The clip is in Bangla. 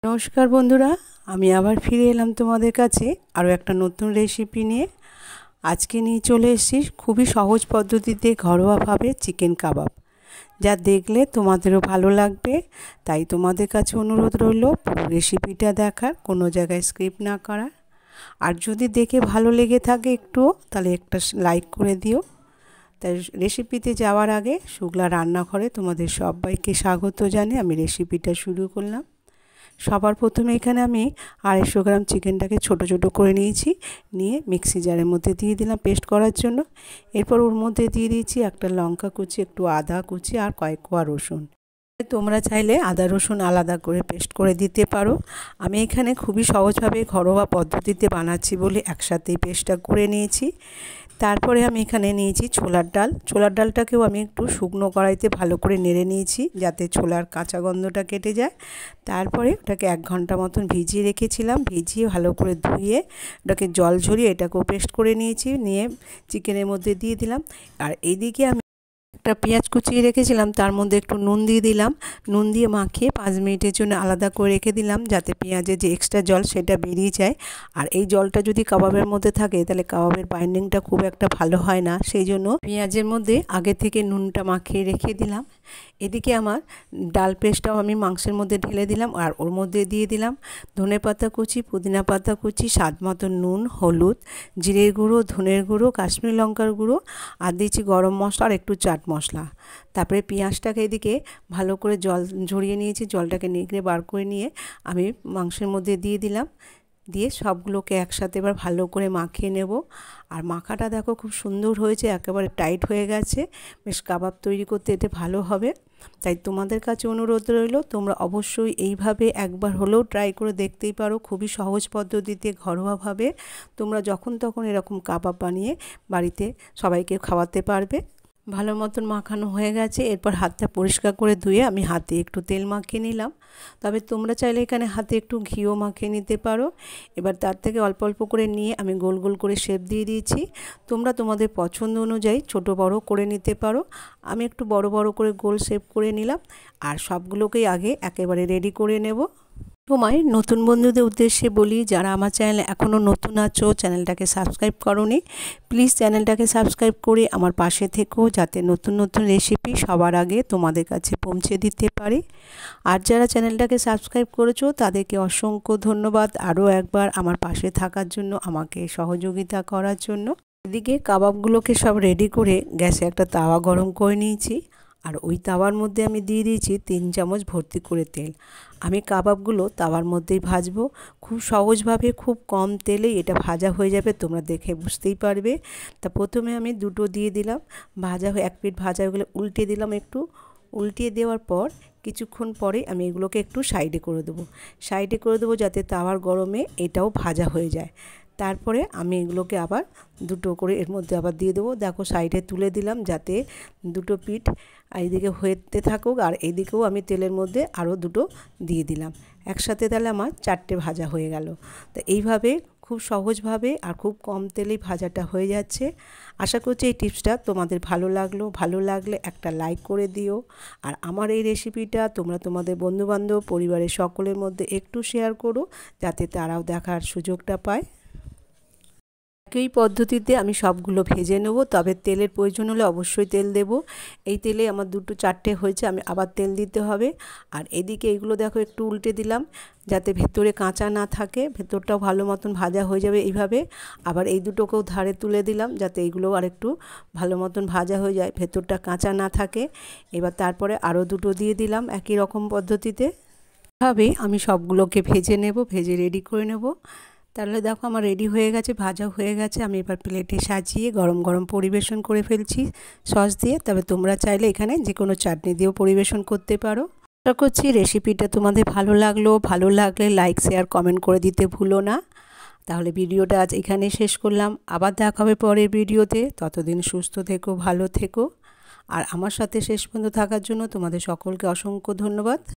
নমস্কার বন্ধুরা, আমি আবার ফিরে এলাম তোমাদের কাছে আরও একটা নতুন রেসিপি নিয়ে। আজকে নিয়ে চলে এসেছি খুবই সহজ পদ্ধতিতে ঘরোয়াভাবে চিকেন কাবাব, যা দেখলে তোমাদেরও ভালো লাগবে। তাই তোমাদের কাছে অনুরোধ রইল পুরো রেসিপিটা দেখার, কোনো জায়গায় স্কিপ না করার। আর যদি দেখে ভালো লেগে থাকে একটুও, তাহলে একটা লাইক করে দিও। তাই রেসিপিতে যাওয়ার আগে শুক্লা রান্নাঘরে তোমাদের সবাইকে স্বাগত জানিয়ে আমি রেসিপিটা শুরু করলাম। সবার প্রথমে এখানে আমি 250 গ্রাম চিকেনটাকে ছোট ছোট করে নিয়েছি, নিয়ে মিক্সি জারের মধ্যে দিয়ে দিলাম পেস্ট করার জন্য। এরপর ওর মধ্যে দিয়ে দিয়েছি একটা লঙ্কা কুচি, একটু আদা কুচি আর কয়েক কোয়া রসুন। তোমরা চাইলে আদা রসুন আলাদা করে পেস্ট করে দিতে পারো। আমি এখানে খুবই সহজভাবে ঘরোয়া পদ্ধতিতে বানাচ্ছি বলে একসাথেই পেস্টটা করে নিয়েছি। তারপরে আমি এখানে নিয়েছি ছোলার ডাল। ছোলার ডালটাকেও আমি একটু শুকনো কড়াইতে ভালো করে নেড়ে নিয়েছি, যাতে ছোলার কাঁচা গন্ধটা কেটে যায়। তারপরে ওটাকে 1 ঘন্টা মতন ভিজিয়ে রেখেছিলাম। ভিজিয়ে ভালো করে ধুয়ে ওটাকে জল ঝরিয়ে এটাকেও পেস্ট করে নিয়েছি, নিয়ে চিকেনের মধ্যে দিয়ে দিলাম। আর এইদিকে আমি একটা পেঁয়াজ কুচিয়ে রেখেছিলাম, তার মধ্যে একটু নুন দিয়ে দিলাম। নুন দিয়ে মাখিয়ে 5 মিনিটের জন্য আলাদা করে রেখে দিলাম, যাতে পেঁয়াজের যে এক্সট্রা জল সেটা বেরিয়ে যায়। আর এই জলটা যদি কাবাবের মধ্যে থাকে তাহলে কাবাবের বাইন্ডিংটা খুব একটা ভালো হয় না, সেই জন্য পেঁয়াজের মধ্যে আগে থেকে নুনটা মাখিয়ে রেখে দিলাম। এদিকে আমার ডাল পেস্টটাও আমি মাংসের মধ্যে ঢেলে দিলাম, আর ওর মধ্যে দিয়ে দিলাম ধনেপাতা কুচি, পুদিনা পাতা কুচি, স্বাদ মতো নুন, হলুদ, জিরের গুঁড়ো, ধনের গুঁড়ো, কাশ্মীরি লঙ্কার গুঁড়ো, আর দিয়েছি গরম মশলা আর একটু চাট মশলা। তারপরে পেঁয়াজটাকে এদিকে ভালো করে জল ঝরিয়ে নিয়েছি, জলটাকে নিগড়ে বার করে নিয়ে আমি মাংসের মধ্যে দিয়ে দিলাম। দিয়ে সবগুলোকে একসাথে এবার ভালো করে মাখিয়ে নেব। আর মাখাটা দেখো খুব সুন্দর হয়েছে, একেবারে টাইট হয়ে গেছে। বেশ কাবাব তৈরি করতে এতে ভালো হবে। তাই তোমাদের কাছে অনুরোধ রইল, তোমরা অবশ্যই এইভাবে একবার হলেও ট্রাই করে দেখতেই পারো। খুবই সহজ পদ্ধতিতে ঘরোয়াভাবে তোমরা যখন তখন এরকম কাবাব বানিয়ে বাড়িতে সবাইকে খাওয়াতে পারবে। ভালো মতন মাখানো হয়ে গেছে। এরপর হাতটা পরিষ্কার করে ধুয়ে আমি হাতে একটু তেল মাখিয়ে নিলাম। তবে তোমরা চাইলে এখানে হাতে একটু ঘিও মাখিয়ে নিতে পারো। এবার তার থেকে অল্প অল্প করে নিয়ে আমি গোল গোল করে শেপ দিয়ে দিয়েছি। তোমরা তোমাদের পছন্দ অনুযায়ী ছোট বড় করে নিতে পারো। আমি একটু বড় বড় করে গোল শেপ করে নিলাম। আর সবগুলোকেই আগে একেবারে রেডি করে নেব। তোমায় নতুন বন্ধুদের উদ্দেশ্যে বলি, যারা আমার চ্যানেলে এখনও নতুন আছো, চ্যানেলটাকে সাবস্ক্রাইব করোনি, প্লিজ চ্যানেলটাকে সাবস্ক্রাইব করে আমার পাশে থেকো, যাতে নতুন নতুন রেসিপি সবার আগে তোমাদের কাছে পৌঁছে দিতে পারি। আর যারা চ্যানেলটাকে সাবস্ক্রাইব করেছো তাদেরকে অসংখ্য ধন্যবাদ আরও একবার আমার পাশে থাকার জন্য, আমাকে সহযোগিতা করার জন্য। এদিকে কাবাবগুলোকে সব রেডি করে গ্যাসে একটা তাওয়া গরম করে নিয়েছি। আর ওই তাওয়ার মধ্যে আমি দিয়ে দিয়েছি 3 চামচ ভর্তি করে তেল। আমি কাবাবগুলো তাওয়ার মধ্যেই ভাজবো। খুব সহজভাবে খুব কম তেলেই এটা ভাজা হয়ে যাবে, তোমরা দেখে বুঝতেই পারবে। তা প্রথমে আমি দুটো দিয়ে দিলাম, ভাজা হয়ে 1 পিঠ ভাজা হয়ে গেলে উল্টে দিলাম। একটু উল্টিয়ে দেওয়ার পর কিছুক্ষণ পরে আমি এগুলোকে একটু সাইডে করে দেবো, যাতে তাওয়ার গরমে এটাও ভাজা হয়ে যায়। তারপরে আমি এগুলোকে আবার দুটো করে এর মধ্যে আবার দিয়ে দেবো। দেখো সাইডে তুলে দিলাম, যাতে দুটো পিঠ এইদিকে হতে থাকুক। আর এইদিকেও আমি তেলের মধ্যে আরও দুটো দিয়ে দিলাম একসাথে, তাহলে আমার 4টে ভাজা হয়ে গেল। তো এইভাবে খুব সহজভাবে আর খুব কম তেলেই ভাজাটা হয়ে যাচ্ছে। আশা করছি এই টিপসটা তোমাদের ভালো লাগলে একটা লাইক করে দিও। আর আমার এই রেসিপিটা তোমরা তোমাদের বন্ধুবান্ধব পরিবারের সকলের মধ্যে একটু শেয়ার করো, যাতে তারাও দেখার সুযোগটা পায়। একই পদ্ধতিতে আমি সবগুলো ভেজে নেব, তবে তেলের প্রয়োজন হলে অবশ্যই তেল দেব। এই তেলে আমার 4টে হয়েছে, আমি আবার তেল দিতে হবে। আর এদিকে এইগুলো দেখো একটু উল্টে দিলাম, যাতে ভেতরে কাঁচা না থাকে, ভেতরটাও ভালো মতন ভাজা হয়ে যাবে এইভাবে। আবার এই দুটোকেও ধারে তুলে দিলাম, যাতে এইগুলো আর একটু ভালো মতন ভাজা হয়ে যায়, ভেতরটা কাঁচা না থাকে। এবার তারপরে আরও দুটো দিয়ে দিলাম একই রকম পদ্ধতিতে। এভাবে আমি সবগুলোকে ভেজে নেব, ভেজে রেডি করে নেব। তাহলে দেখো আমার রেডি হয়ে গেছে, ভাজা হয়ে গেছে। আমি এবার প্লেটে সাজিয়ে গরম গরম পরিবেশন করে ফেলছি সস দিয়ে। তবে তোমরা চাইলে এখানে যে কোনো চাটনি দিয়েও পরিবেশন করতে পারো। আশা করছি রেসিপিটা তোমাদের ভালো লাগলে লাইক শেয়ার কমেন্ট করে দিতে ভুলো না। তাহলে ভিডিওটা আজ এখানে শেষ করলাম, আবার দেখা হবে পরের ভিডিওতে। ততদিন সুস্থ থেকো, ভালো থেকো। আর আমার সাথে শেষ পর্যন্ত থাকার জন্য তোমাদের সকলকে অসংখ্য ধন্যবাদ।